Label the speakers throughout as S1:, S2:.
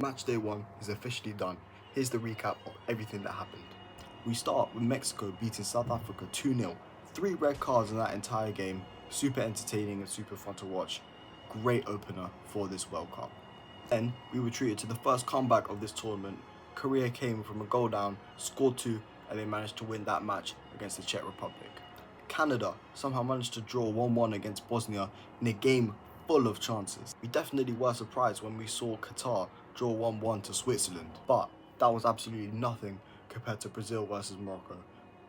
S1: Match day 1 is officially done. Here's the recap of everything that happened. We start with Mexico beating South Africa 2-0. 3 red cards in that entire game. Super entertaining and super fun to watch. Great opener for this World Cup. Then we were treated to the first comeback of this tournament. Korea came from a goal down, scored 2, and they managed to win that match against the Czech Republic. Canada somehow managed to draw 1-1 against Bosnia in a game full of chances. We definitely were surprised when we saw Qatar draw 1-1 to Switzerland, but that was absolutely nothing compared to Brazil versus Morocco.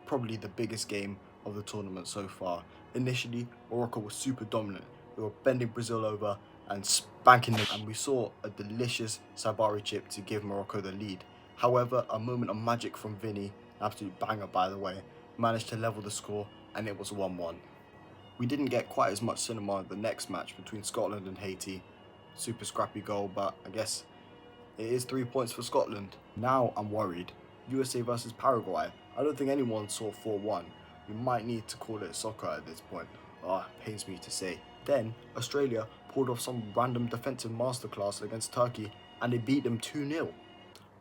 S1: Probably the biggest game of the tournament so far. Initially, Morocco was super dominant. They were bending Brazil over and spanking them, and we saw a delicious Sabari chip to give Morocco the lead. However, a moment of magic from Vinny, an absolute banger by the way, managed to level the score, and it was 1-1. We didn't get quite as much cinema in the next match between Scotland and Haiti. Super scrappy goal, but I guess it is 3 points for Scotland. Now I'm worried. USA versus Paraguay. I don't think anyone saw 4-1. We might need to call it soccer at this point. Pains me to say. Then Australia pulled off some random defensive masterclass against Turkey and they beat them 2-0.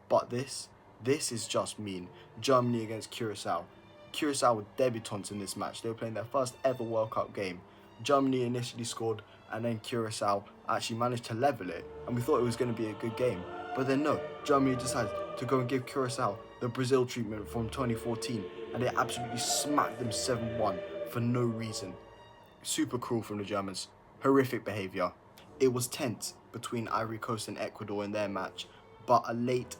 S1: But this is just mean. Germany against Curacao. Curacao were debutants in this match. They were playing their first ever World Cup game. Germany initially scored and then Curacao actually managed to level it, and we thought it was going to be a good game. But then no, Germany decided to go and give Curacao the Brazil treatment from 2014, and they absolutely smacked them 7-1 for no reason. Super cruel from the Germans. Horrific behaviour. It was tense between Ivory Coast and Ecuador in their match, but a late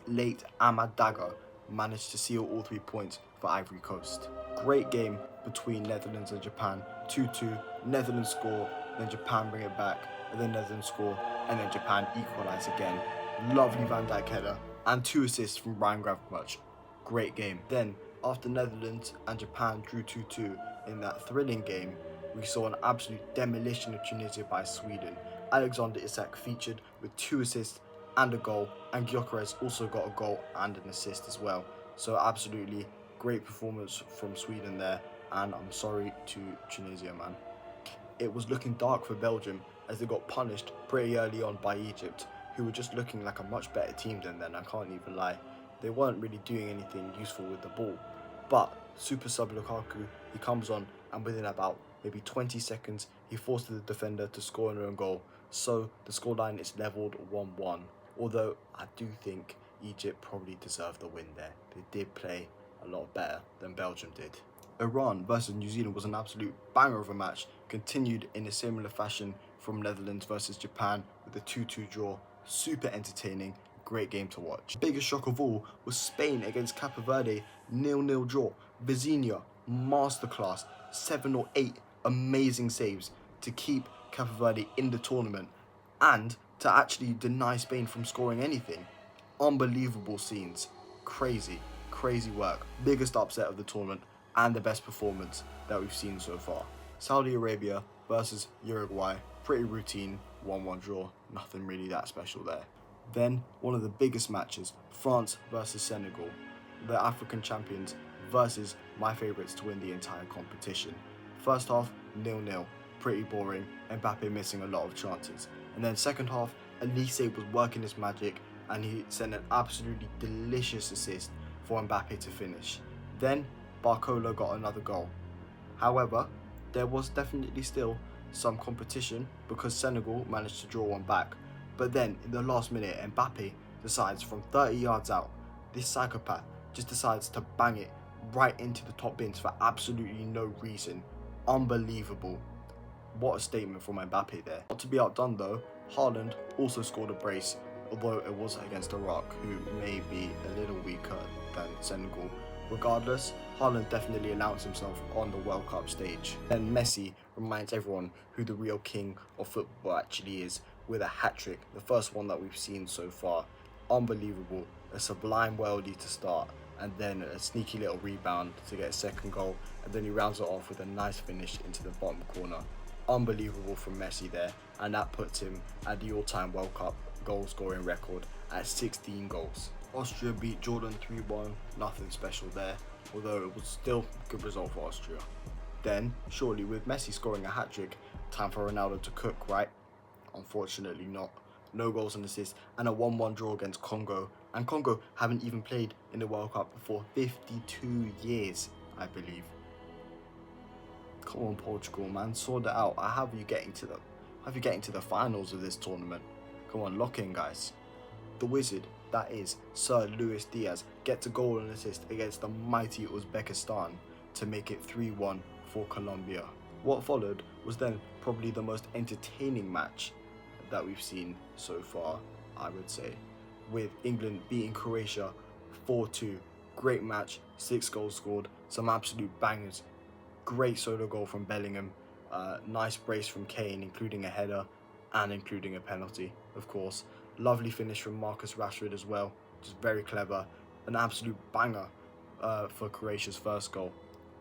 S1: Ahmad Dagger managed to seal all 3 points for Ivory Coast. Great game between Netherlands and Japan. 2-2, Netherlands score, then Japan bring it back, and then Netherlands score, and then Japan equalise again. Lovely Van Dijk header, and 2 assists from Ryan Gravenberch. Great game. Then, after Netherlands and Japan drew 2-2 in that thrilling game, we saw an absolute demolition of Tunisia by Sweden. Alexander Isak featured with 2 assists and a goal, and Gyökeres also got a goal and an assist as well. So absolutely great performance from Sweden there, and I'm sorry to Tunisia, man. It was looking dark for Belgium as they got punished pretty early on by Egypt, who were just looking like a much better team than them, I can't even lie. They weren't really doing anything useful with the ball. But super sub Lukaku, he comes on, and within about maybe 20 seconds, he forces the defender to score an own goal. So the scoreline is levelled 1-1. Although I do think Egypt probably deserved the win there. They did play a lot better than Belgium did. Iran versus New Zealand was an absolute banger of a match, continued in a similar fashion from Netherlands versus Japan with a 2-2 draw. Super entertaining, great game to watch. Biggest shock of all was Spain against Cape Verde, 0-0 draw. Vizinha, masterclass, 7 or 8 amazing saves to keep Cape Verde in the tournament and to actually deny Spain from scoring anything. Unbelievable scenes. Crazy work. Biggest upset of the tournament and the best performance that we've seen so far. Saudi Arabia versus Uruguay. Pretty routine 1-1 draw. Nothing really that special there. Then one of the biggest matches, France versus Senegal. The African champions versus my favourites to win the entire competition. First half, 0-0. Pretty boring. Mbappe missing a lot of chances. And then second half, Elise was working his magic and he sent an absolutely delicious assist for Mbappe to finish. Then Barcola got another goal. However, there was definitely still some competition because Senegal managed to draw one back. But then in the last minute, Mbappe decides from 30 yards out, this psychopath just decides to bang it right into the top bins for absolutely no reason. Unbelievable. What a statement from Mbappe there. Not to be outdone though, Haaland also scored a brace, although it was against Iraq, who may be a little weaker than Senegal. Regardless, Haaland definitely announced himself on the World Cup stage. Then Messi reminds everyone who the real king of football actually is with a hat-trick, the first one that we've seen so far. Unbelievable, a sublime worldie to start, and then a sneaky little rebound to get a second goal, and then he rounds it off with a nice finish into the bottom corner. Unbelievable from Messi there, and that puts him at the all-time World Cup goal scoring record at 16 goals. Austria beat Jordan 3-1, nothing special there, although it was still a good result for Austria. Then, surely with Messi scoring a hat-trick, time for Ronaldo to cook, right? Unfortunately not. no goals and assists, and a 1-1 draw against Congo. And Congo haven't even played in the World Cup for 52 years, I believe. Come on, Portugal, man, sort it out. I have you getting to the finals of this tournament. Come on, lock in, guys. The wizard, that is Sir Luis Diaz, gets a goal and assist against the mighty Uzbekistan to make it 3-1 for Colombia. What followed was then probably the most entertaining match that we've seen so far, I would say, with England beating Croatia 4-2. Great match, 6 goals scored, some absolute bangers. Great solo goal from Bellingham, nice brace from Kane, including a header and including a penalty, of course. Lovely finish from Marcus Rashford as well, just very clever. An absolute banger for Croatia's first goal.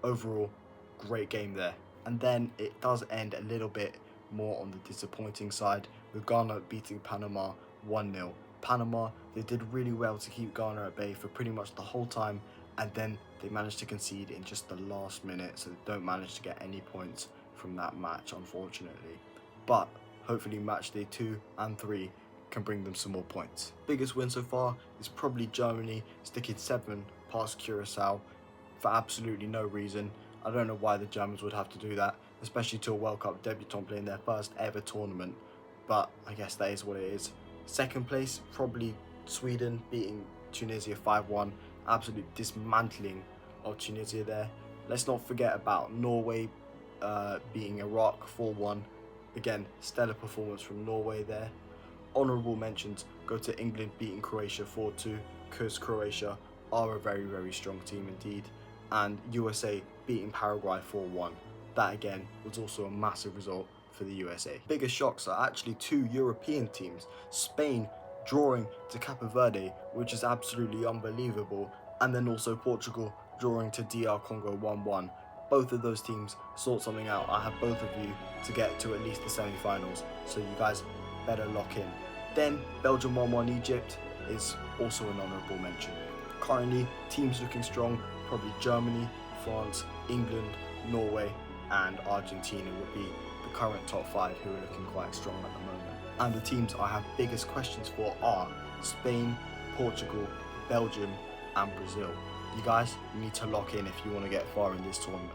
S1: Overall, great game there. And then it does end a little bit more on the disappointing side, with Ghana beating Panama 1-0. Panama, they did really well to keep Ghana at bay for pretty much the whole time, and then they managed to concede in just the last minute, so they don't manage to get any points from that match, unfortunately. But hopefully match day 2 and 3 can bring them some more points. Biggest win so far is probably Germany, sticking 7 past Curacao for absolutely no reason. I don't know why the Germans would have to do that, especially to a World Cup debutant playing their first ever tournament, but I guess that is what it is. Second place, probably Sweden, beating Tunisia 5-1, absolute dismantling of Tunisia there. Let's not forget about Norway beating Iraq 4-1. Again, stellar performance from Norway there. Honourable mentions go to England beating Croatia 4-2, because Croatia are a very, very strong team indeed. And USA beating Paraguay 4-1. That again was also a massive result for the USA. Biggest shocks are actually 2 European teams. Spain drawing to Cape Verde, which is absolutely unbelievable, and then also Portugal drawing to DR Congo 1-1. Both of those teams sort something out. I have both of you to get to at least the semi-finals, so you guys better lock in. Then Belgium 1-1 Egypt is also an honourable mention. Currently, teams looking strong, probably Germany, France, England, Norway and Argentina would be the current top 5 who are looking quite strong at the moment. And the teams I have biggest questions for are Spain, Portugal, Belgium and Brazil. You guys need to lock in if you want to get far in this tournament.